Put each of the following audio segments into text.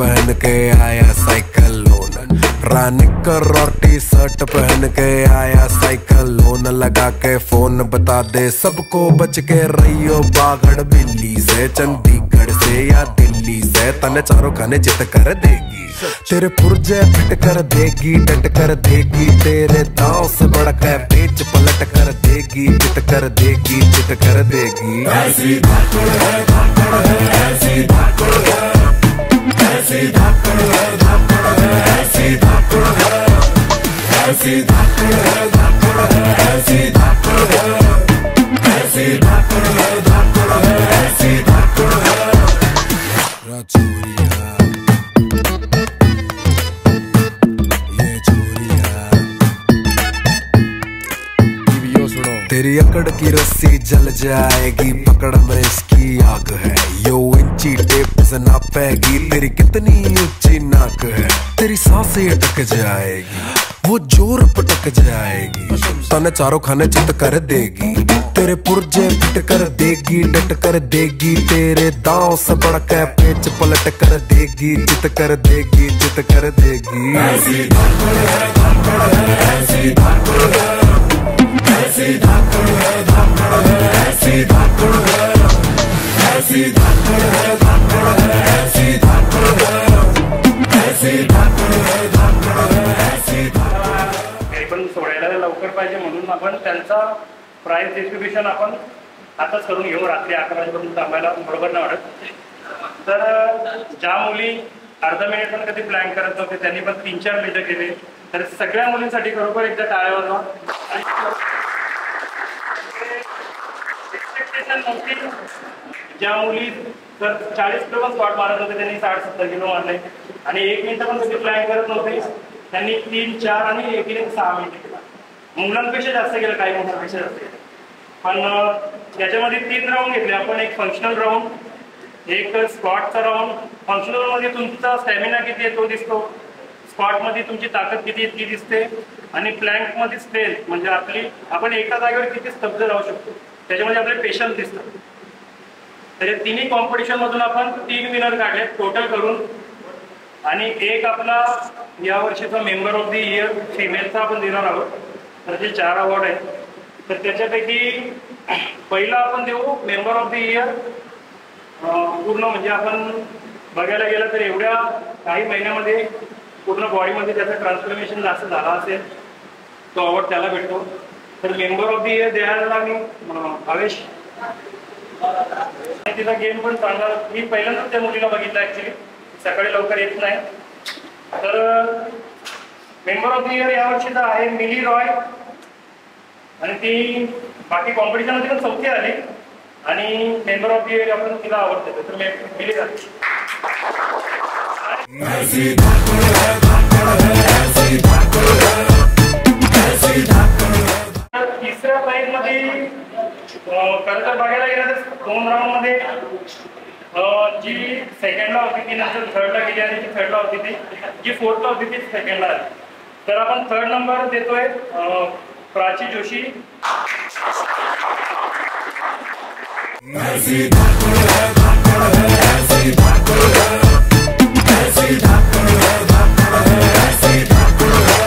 पहन के आया साइकिल लोन, रानिकर और टी शर्ट पहन के आया साइकिल लोन, लगा के फोन बता दे सबको बच के रहियो बागड़ बिल्ली से, चंडीगढ़ से या दिल्ली से तने चारों खाने चित कर देगी, तेरे पुर्जे फिट कर देगी, डट कर देगी, तेरे दांव से बढ़कर पेच पलट कर देगी, चित कर देगी, चित कर देगी। ऐसी धाकड़ है, धाकड़ है, ऐसी धाकड़ है, ऐसी धाकड़ है, धाकड़ है, ऐसी धाकड़ है, ऐसी धाकड़ है, धाकड़ है, ऐसी धाकड़ है, ऐसी धाकड़ है, धाकड़ है, ऐसी धाकड़ है। राजौरिया तेरी अकड़ की रस्सी जल जाएगी, पकड़ में इसकी आग है, यो इंची टेप से नापेगी, तेरी कितनी ऊंची नाक है, तेरी सांसें अटक जाएगी, वो जोर पटक जाएगी, तने चारों खाने चित कर देगी, तेरे पुर्जे फिट कर देगी, डट कर देगी, तेरे दांव से बढ़कर पेच पलट कर देगी, चित कर देगी, चित कर देगी। ऐसी धाकड़ है, धाकड़ है, ऐसी धाकड़ है, ऐसी धाकड़ है, धाकड़ है, ऐसी धाकड़ है, ऐसी धाकड़ है, धाकड़ है, ऐसी धाकड़ है, ऐसी धाकड़ है, धाकड़ है, ऐसी धाकड़। पण सोडायला लवकर पाहिजे म्हणून आपण त्यांचा प्राइस डिस्ट्रीब्युशन आपण आताच करून घेऊ, रात्री 11 वाजेपर्यंत थांबायला बरोबर नाही वाटत। तर ज्या मुली अर्धा मिनिट पण कधी प्लॅन करत नव्हते त्यांनी पण 3-4 मिनिटं केले, तर सगळ्या मुलींसाठी खरोखर एकदा टाळ्या वाजवा। ज्या मुली जर 40 किलो पण स्क्वॉट मारत होते त्यांनी 60-70 किलो मारले, आणि 1 मिनिट पण कधी प्लॅन करत नव्हते त्यांनी 3-4 आणि एकीने 6 मिनिट केला, मुलांपेक्षा जास्त केलं, काही मुलांपेक्षा जास्त केलं। पण त्याच्यामध्ये 3 राऊंड घेतले आपण, एक फंक्शनल राऊंड, एक स्क्वॉटचा राऊंड। फंक्शनल मध्ये तुमचा स्टॅमिना किती आहे तो दिसतो, स्क्वॉट मध्ये तुमची ताकद किती आहे ती दिसते, आणि प्लॅंक मध्ये स्ट्रेंथ म्हणजे आपण एका जागेवर किती स्तब्ध राहू शकतो त्याच्यामध्ये आपले पेशन्स दिसतात। तर या तिन्ही कॉम्पिटिशन मधून आपण 3 विनर काढले टोटल करून, आणि एक आपला या वर्षीचा मेंबर ऑफ द इयर फिमेलचा आपण देणार आहोत, तर जे 4 अवॉर्ड आहेत, तर त्याच्यापैकी पहिला आपण देऊ मेंबर ऑफ द इयर पूर्ण, म्हणजे आपण बघायला गेलं तर एवढ्या काही महिन्यामध्ये पूर्ण बॉडीमध्ये त्याचं ट्रान्सफॉर्मेशन जास्त झाला असेल तो अवॉर्ड त्याला भेटतो। तर मेंबर ऑफ द इयर द्यायला मी भावेश, तिचा गेम पण चांगला, मी पहिल्यांदाच त्या मुलीला बघितलं ऍक्च्युली, सकाळी लवकर येत नाही। तर मेंबर ऑफ द इयर या वर्षीचा आहे मिली रॉय, आणि ती बाकी कॉम्पिटिशन मध्ये पण 4थी आली, आणि मेंबर ऑफ द इयर आपण तिला अवॉर्ड देतो, तर मिली जाते। ऐसी धाकड़ है, धाकड़ है, ऐसी धाकड़ है, ऐसी धाकड़ है। तिसऱ्या प्राइज मध्ये खरं तर बघायला गेलं तर 2 राऊंड मध्ये जी सेकंडला होती ती नंतर थर्डला गेली, आणि जी थर्डला होती ती जी फोर्थला होती ती सेकंडला आली। तर आपण 3rd नंबर देतोय प्राची जोशी। ऐसी धाकड़ है, धाकड़ है, ऐसी धाकड़ है, ऐसी धाकड़ है, धाकड़ है, ऐसी धाकड़ है,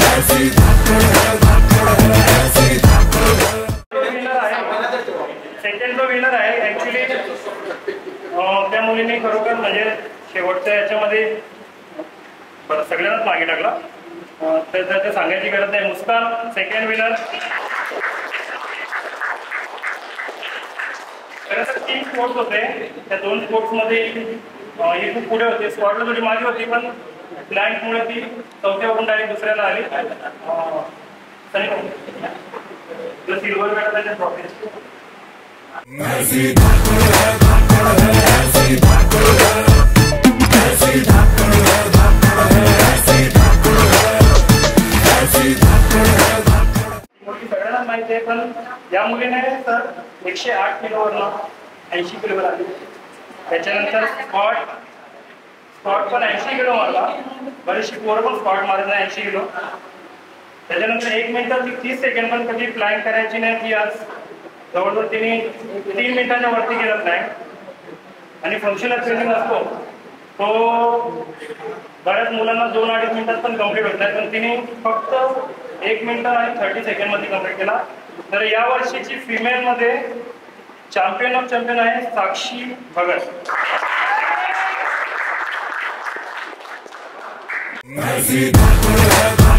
ऐसी धाकड़ है, धाकड़ है, ऐसी धाकड़ है। सेकंड विनर आहे ऍक्च्युली त्या मुलीने खरोखर म्हणजे शेवटच्या याच्यामध्ये सगळ्यांनाच मागे टाकला, तर ते सांगायची गरज नाही। मुस्कान सेकंड विनर। खरं तर 3 स्पोर्ट्स होते, त्या 2 स्पोर्ट्स मध्ये ही खूप पुढे होते, स्क्वॉटला थोडी मागे होती, पण ब्लँकमुळे ती 4थ्यावरून डायरेक्ट दुसऱ्याला आली। सिल्वर मेडल त्याच्या ट्रॉफी। ऐसी धाकड़ है, धाकड़ है, ऐसी धाकड़ है, ऐसी धाकड़ है, धाकड़ है, ऐसी धाकड़ है, ऐसी धाकड़ है, धाकड़। मुली सगळ्यांना माहिती आहे, पण या मुलीने तर 108 किलोवरनं 80 किलोवर आली। त्याच्यानंतर स्क्वॉट पण 80 किलो मारला, बरीचशी पोरं पण स्क्वॉट मारत नाही 80 किलो। त्याच्यानंतर 1 मिनिट 30 सेकंड पण कधी प्लॅन करायची नाही, ती आज जवळजवळ तिने 3 मिनिटांच्या वरती केलं प्लॅन, आणि फंक्शनल ट्रेनिंग असतो तो बऱ्याच मुलांना 2-2.5 मिनिटात पण कम्प्लीट होत नाही, पण तिने फक्त 1 मिनिट आणि 30 सेकंडमध्ये कम्प्लीट केला. तर या वर्षीची फिमेलमध्ये चॅम्पियन ऑफ चॅम्पियन आहे साक्षी भगत. ऐसी धड़कन है